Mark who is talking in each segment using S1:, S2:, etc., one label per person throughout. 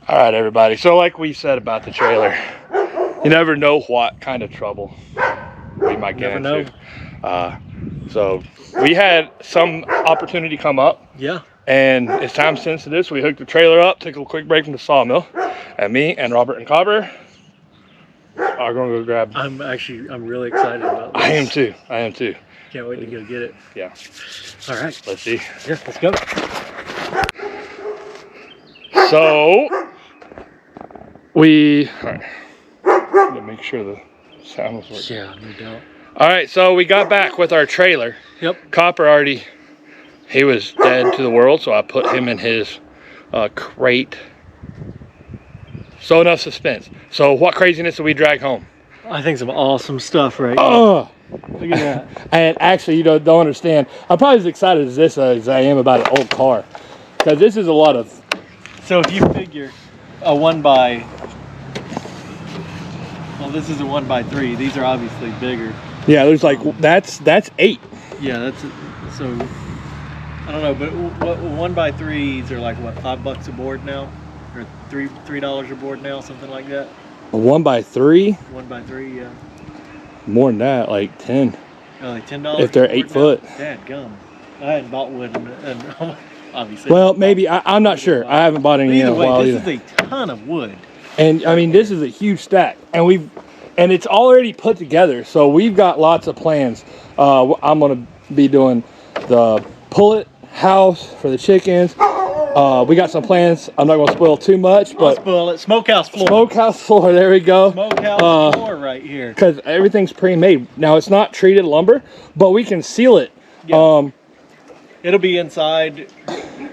S1: All right, everybody. So like we said about the trailer, you never know what kind of trouble we might get into. So we had some opportunity come up.
S2: Yeah.
S1: And it's time sensitive, so we hooked the trailer up, took a quick break from the sawmill, and me and Robert and Cobber are going to go grab.
S2: I'm really excited about this.
S1: I am too. I am too.
S2: Can't wait to go get it.
S1: Yeah.
S2: All right.
S1: Let's see.
S2: Yeah, let's go.
S1: So we. All right. Let me make sure the sound was working.
S2: Yeah, no doubt.
S1: All right, so we got back with our trailer.
S2: Yep.
S1: Copper already. He was dead to the world, so I put him in his crate. So enough suspense. So what craziness did we drag home?
S2: I think some awesome stuff right
S1: Oh,
S2: Look at that.
S1: And actually, you don't understand. I'm probably as excited as this as I am about an old car, because this is a lot of.
S2: So if you figure a 1x, well, this is a 1x3. These are obviously bigger.
S1: Yeah, there's like that's 8.
S2: Yeah, that's so. I don't know, but what 1x3s are like what, $5 a board now, or $3 a board now, something like that.
S1: A 1x3.
S2: 1x3, yeah.
S1: More than that, like 10.
S2: Oh, like $10
S1: if they're 8 foot.
S2: Dad gum. I hadn't bought wood and obviously.
S1: Well, maybe I'm not sure. I haven't bought any in a while either.
S2: This is a ton of wood.
S1: And I mean, this is a huge stack, and it's already put together. So we've got lots of plans. I'm gonna be doing the pullet house for the chickens. We got some plans. I'm not gonna spoil too much, but
S2: spoil it. Smokehouse floor.
S1: Smokehouse floor. There we go.
S2: Smokehouse floor right here.
S1: Because everything's pre-made. Now it's not treated lumber, but we can seal it.
S2: Yeah. It'll be inside,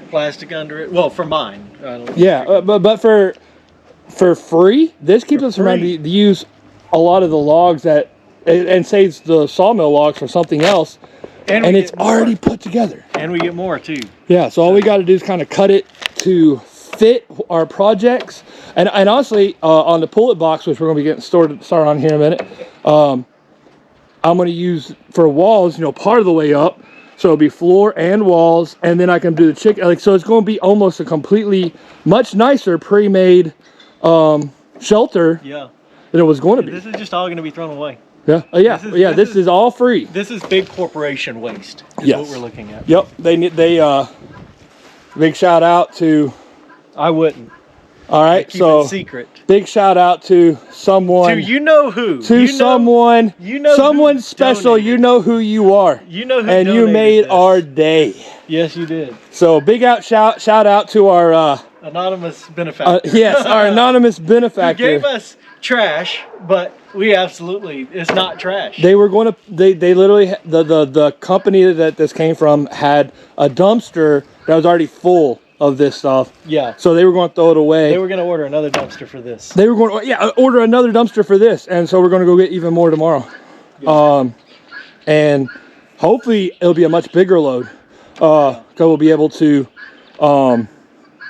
S2: plastic under it. Well, for mine.
S1: Yeah, but for free, this keeps us from having to use a lot of the logs and saves the sawmill logs for something else. And it's already put together.
S2: And we get more too.
S1: Yeah, so all we got to do is kind of cut it to fit our projects. And honestly, on the pullet box, which we're going to be getting started on here in a minute, I'm going to use for walls, part of the way up. So it'll be floor and walls, and then I can do the chicken. So it's going to be almost a completely much nicer pre-made shelter than it was going to be.
S2: This is just all going to be thrown away.
S1: Yeah, this is all free.
S2: This is big corporation waste.
S1: Yes.
S2: What we're looking at.
S1: Yep, big shout out to.
S2: I wouldn't.
S1: All right,
S2: keep it secret.
S1: Big shout out to someone.
S2: To you know who.
S1: To someone. Someone special.
S2: Donated.
S1: You know who you are.
S2: You know who.
S1: And you made
S2: this.
S1: our day.
S2: Yes, you did.
S1: So shout out to our
S2: anonymous benefactor.
S1: Yes, our anonymous benefactor.
S2: Who gave us trash, but we absolutely, it's not trash.
S1: They were going to, they literally, the company that this came from had a dumpster that was already full of this stuff.
S2: Yeah.
S1: So they were going to throw it away.
S2: They were going to order another dumpster for this.
S1: They were going to, order another dumpster for this. And so we're going to go get even more tomorrow. Yeah. And hopefully it'll be a much bigger load. So we'll be able to,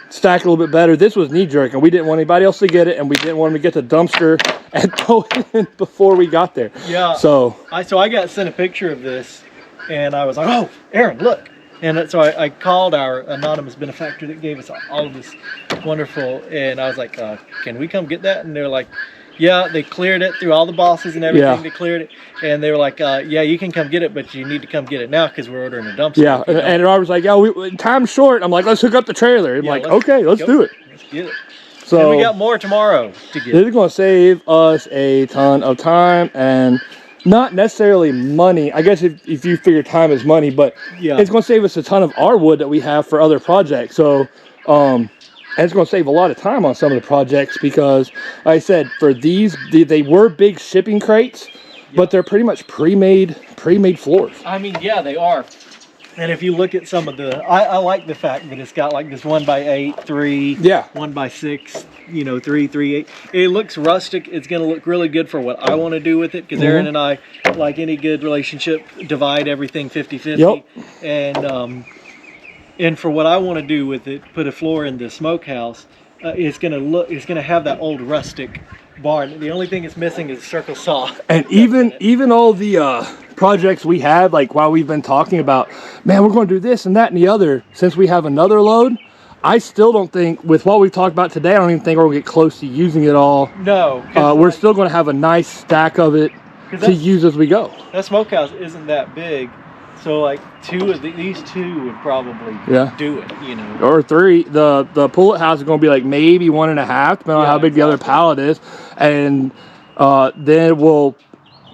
S1: stack a little bit better. This was knee-jerk, and we didn't want anybody else to get it, and we didn't want them to get the dumpster and throw it in before we got there.
S2: Yeah.
S1: So
S2: I got sent a picture of this, and I was like, "Oh, Aaron, look!" And so I called our anonymous benefactor that gave us all of this wonderful, and I was like, "Can we come get that?" And they're like, "Yeah." They cleared it through all the bosses and everything. Yeah. They cleared it, and they were like, "Yeah, you can come get it, but you need to come get it now because we're ordering a dumpster."
S1: Yeah, and Robert's like, "Yeah, time's short." I'm like, "Let's hook up the trailer." I'm like, "Okay, let's do it."
S2: Let's get it.
S1: So
S2: and we got more tomorrow to get.
S1: This is going to save us a ton of time and not necessarily money. I guess if you figure time is money, but it's going to save us a ton of our wood that we have for other projects. So. And it's going to save a lot of time on some of the projects because, like I said, for these, they were big shipping crates, but they're pretty much pre-made floors.
S2: I mean, yeah, they are. And if you look at some of the, I like the fact that it's got like this 1x8, 3, 1x6, 3, 3, 8. It looks rustic. It's going to look really good for what I want to do with it because Aaron and I, like any good relationship, divide everything 50-50. Yep. And for what I want to do with it, put a floor in the smokehouse, it's gonna have that old rustic barn. The only thing it's missing is a circle saw.
S1: And even all the projects we had, like while we've been talking about, man, we're going to do this and that and the other. Since we have another load, I still don't think, with what we've talked about today, I don't even think we're gonna get close to using it all.
S2: No.
S1: We're still gonna have a nice stack of it to use as we go.
S2: That smokehouse isn't that big, so like these two would probably do it, you know.
S1: Or 3. The pullet house is gonna be like maybe 1.5, depending on how big the other pallet is, and then we'll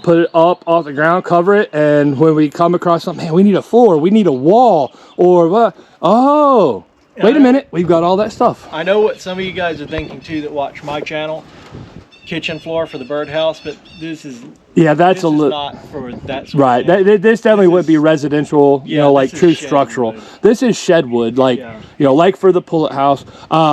S1: put it up off the ground, cover it, and when we come across something, man, we need a floor, we need a wall, or what? Oh, wait a minute, we've got all that stuff.
S2: I know what some of you guys are thinking too that watch my channel. Kitchen floor for the birdhouse, but this is
S1: that's a little
S2: not for that sort
S1: right. This definitely would be residential, you know, like true structural.
S2: Wood.
S1: This is shed wood, like you know, like for the pullet house.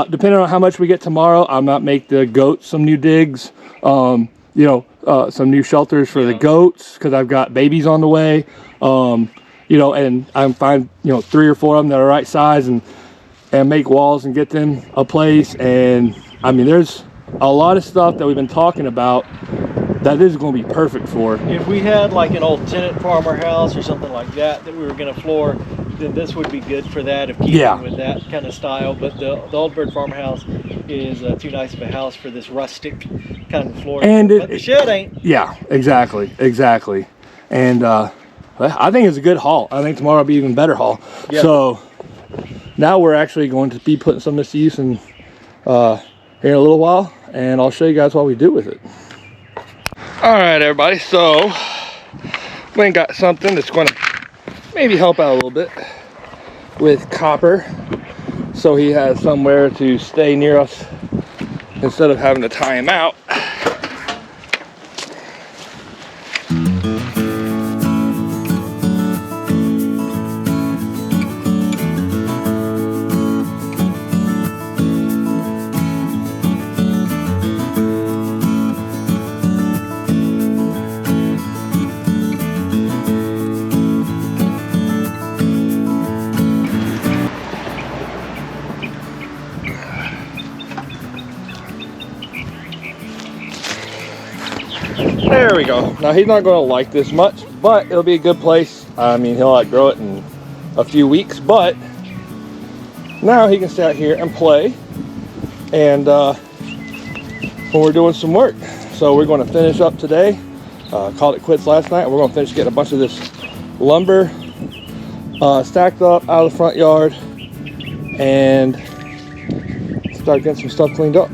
S1: Depending on how much we get tomorrow, I might make the goats some new digs. You know, some new shelters for the goats because I've got babies on the way. You know, and I'm fine. You know, 3 or 4 of them that are right size, and make walls and get them a place. And I mean, there's a lot of stuff that we've been talking about that is going to be perfect for.
S2: If we had like an old tenant farmer house or something like that we were going to floor, then this would be good for that, if keeping with that kind of style. But the old bird farmhouse is too nice of a house for this rustic kind of floor.
S1: And
S2: but the shed ain't.
S1: Yeah, exactly. And I think it's a good haul. I think tomorrow will be an even better haul. Yeah. So now we're actually going to be putting some of this to use in here in a little while, and I'll show you guys what we do with it. All right, everybody, so we got something that's going to maybe help out a little bit with Copper, so he has somewhere to stay near us instead of having to tie him out. There we go. Now he's not going to like this much, but it'll be a good place. I mean, he'll outgrow it in a few weeks, but now he can stay out here and play, and when we're doing some work. So we're going to finish up today. Called it quits last night. We're going to finish getting a bunch of this lumber stacked up out of the front yard and start getting some stuff cleaned up.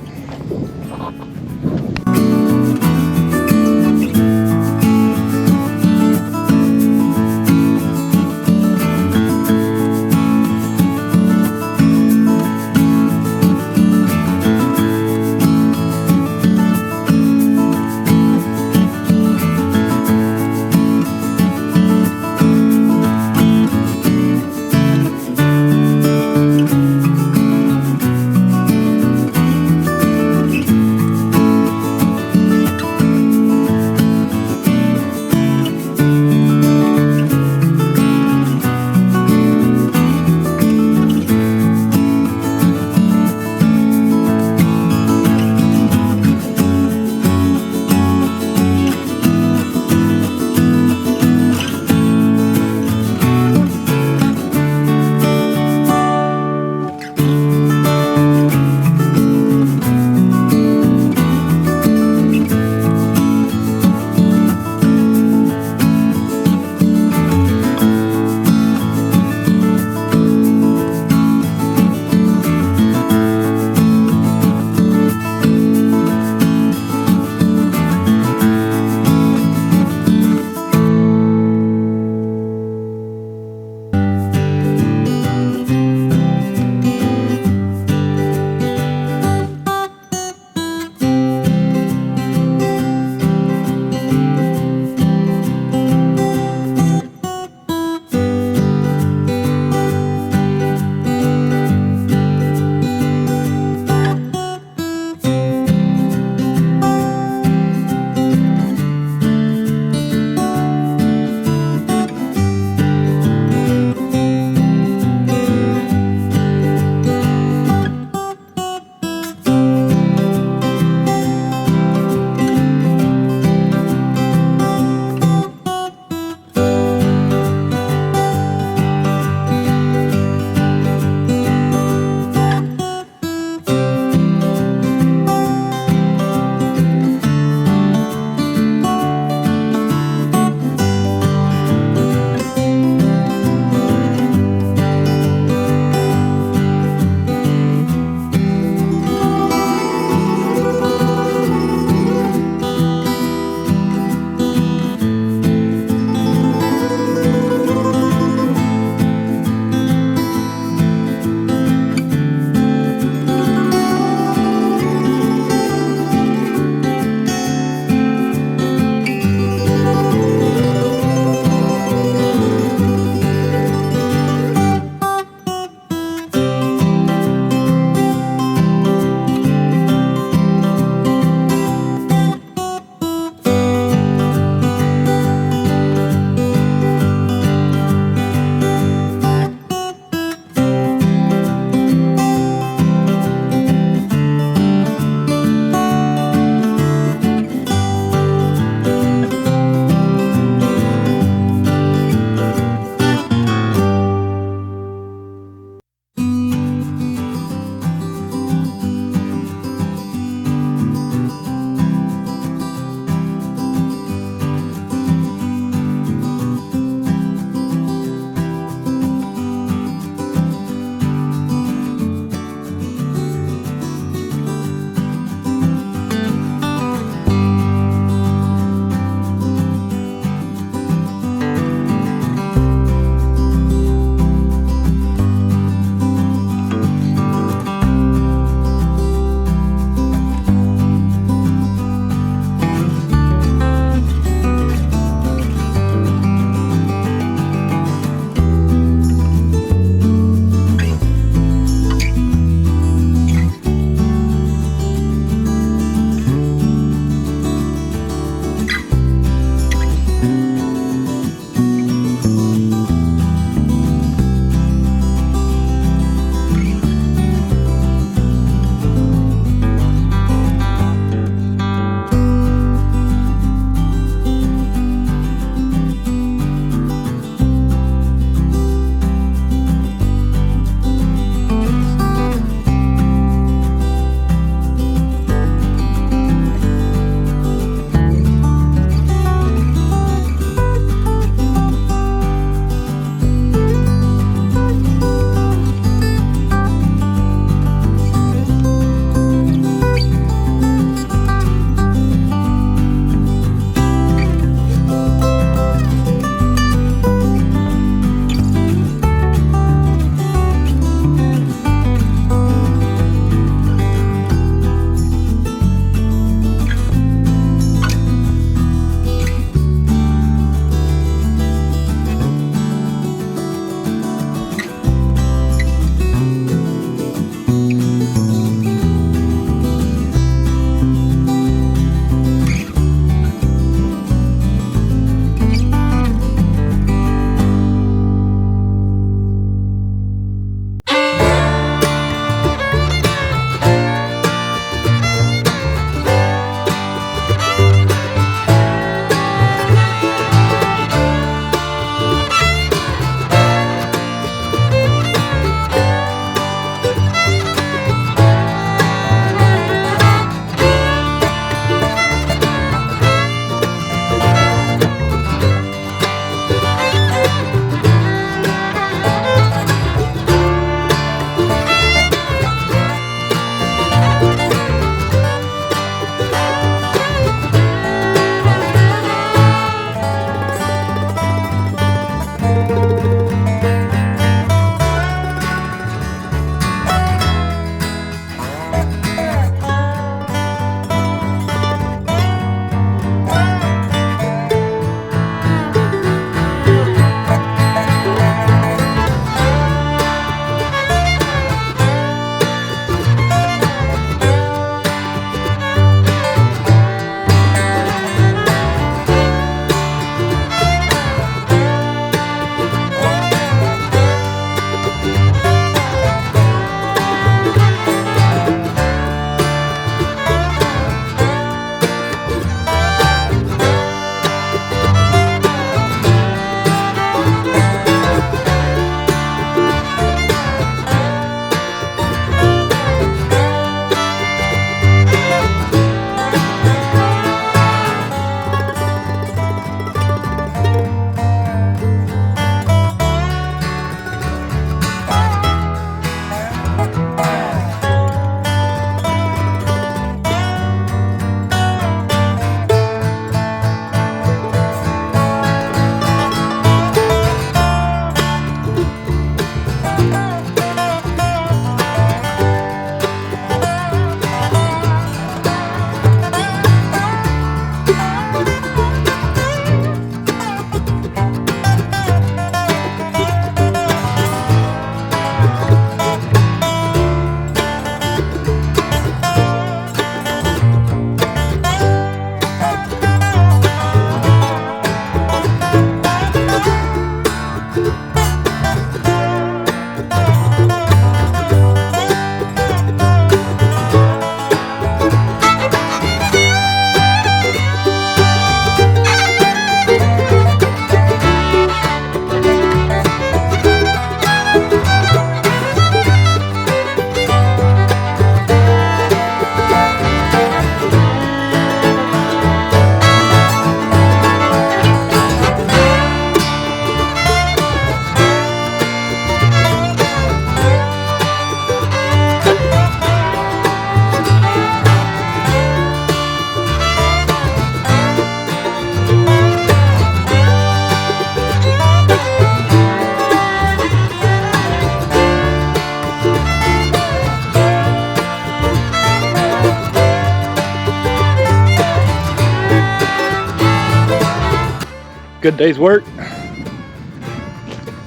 S1: good day's work.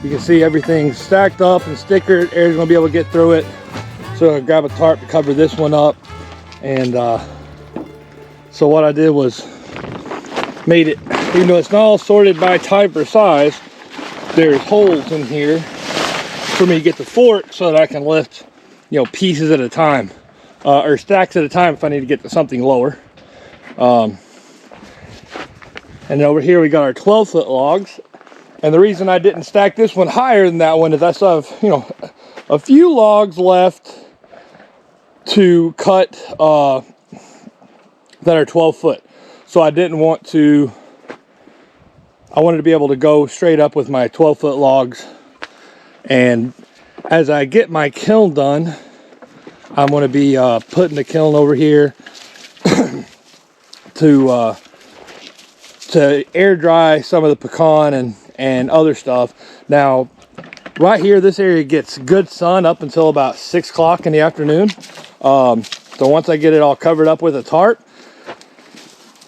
S1: You can see everything's stacked up and stickered. Air's gonna be able to get through it. So I grab a tarp to cover this one up. And so what I did was made it, even though it's not all sorted by type or size, there's holes in here for me to get the fork so that I can lift, you know, pieces at a time, or stacks at a time if I need to get to something lower. And then over here we got our 12-foot logs. And the reason I didn't stack this one higher than that one is I still have, you know, a few logs left to cut that are 12 foot. So I didn't want to, I wanted to be able to go straight up with my 12-foot logs. And as I get my kiln done, I'm going to be putting the kiln over here to air dry some of the pecan and other stuff. Now, right here, this area gets good sun up until about 6 o'clock in the afternoon. So once I get it all covered up with a tarp,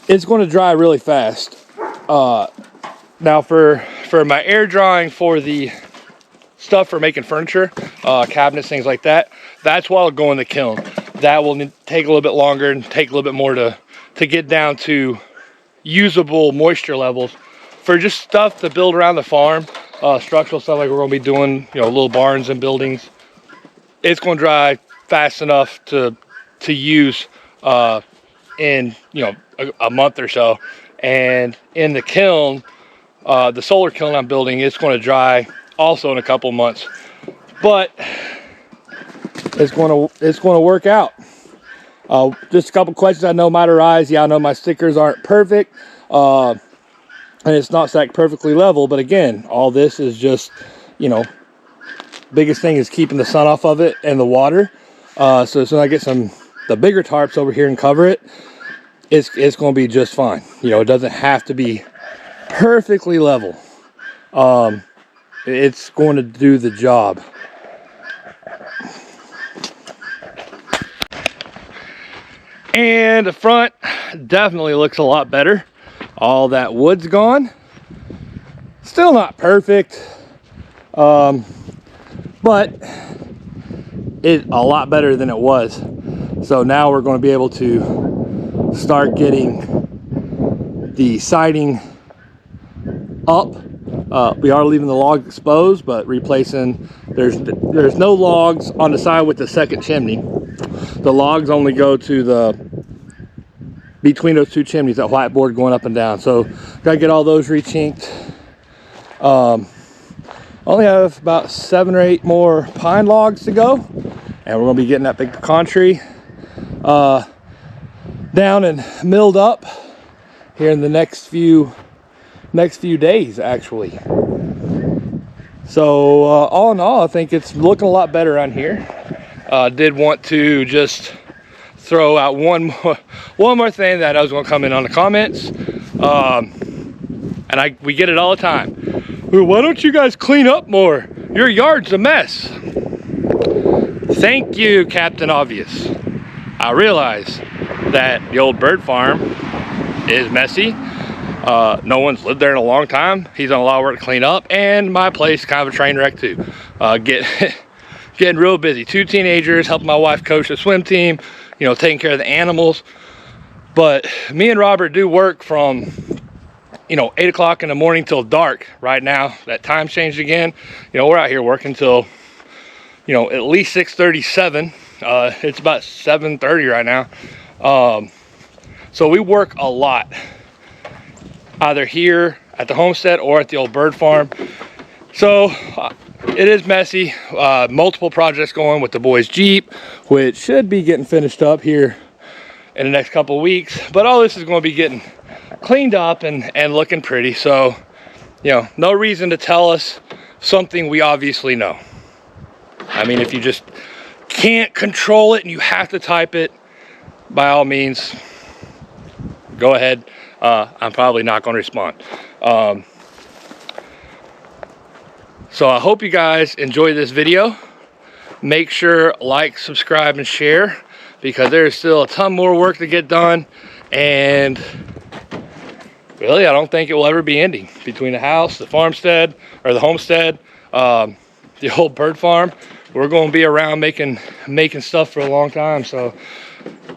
S1: it's going to dry really fast. Now for my air drying for the stuff for making furniture, cabinets, things like that, that's what'll go in the kiln. That will take a little bit longer and take a little bit more to get down to usable moisture levels. For just stuff to build around the farm, structural stuff like we're going to be doing, you know, little barns and buildings, it's going to dry fast enough to use in, you know, a month or so. And in the kiln, the solar kiln I'm building, it's going to dry also in a couple months. But it's going to work out. Just a couple questions I know might arise. Yeah, I know my stickers aren't perfect, and it's not stacked perfectly level. But again, all this is just, you know, biggest thing is keeping the sun off of it and the water. So as soon as I get the bigger tarps over here and cover it, it's going to be just fine. You know, it doesn't have to be perfectly level. It's going to do the job. And the front definitely looks a lot better. All that wood's gone. Still not perfect, but it's a lot better than it was. So now we're going to be able to start getting the siding up. We are leaving the logs exposed, but replacing, there's no logs on the side with the second chimney. The logs only go to between those two chimneys, that whiteboard going up and down. So gotta get all those rechinked. Only have about 7 or 8 more pine logs to go, and we're gonna be getting that big pecan tree down and milled up here in the next few days, actually. So all in all, I think it's looking a lot better on here. Did want to just throw out one more thing that I was going to come in on the comments, and we get it all the time. Well, why don't you guys clean up more? Your yard's a mess. Thank you, Captain Obvious. I realize that the old bird farm is messy. No one's lived there in a long time. He's done a lot of work to clean up, and my place is kind of a train wreck too. Getting real busy. 2 teenagers, helping my wife coach the swim team, you know, taking care of the animals. But me and Robert do work from, you know, 8 o'clock in the morning till dark. Right now, that time changed again. You know, we're out here working till, you know, at least 6:37. It's about 7:30 right now. So we work a lot, either here at the homestead or at the old bird farm. So it is messy. Multiple projects going with the boys' Jeep, which should be getting finished up here in the next couple of weeks. But all this is going to be getting cleaned up and looking pretty. So, you know, no reason to tell us something we obviously know. I mean, if you just can't control it and you have to type it, by all means, go ahead. I'm probably not going to respond. So I hope you guys enjoy this video. Make sure like, subscribe, and share, because there's still a ton more work to get done, and really, I don't think it will ever be ending. Between the house, the farmstead, or the homestead, the old bird farm, we're going to be around making stuff for a long time. So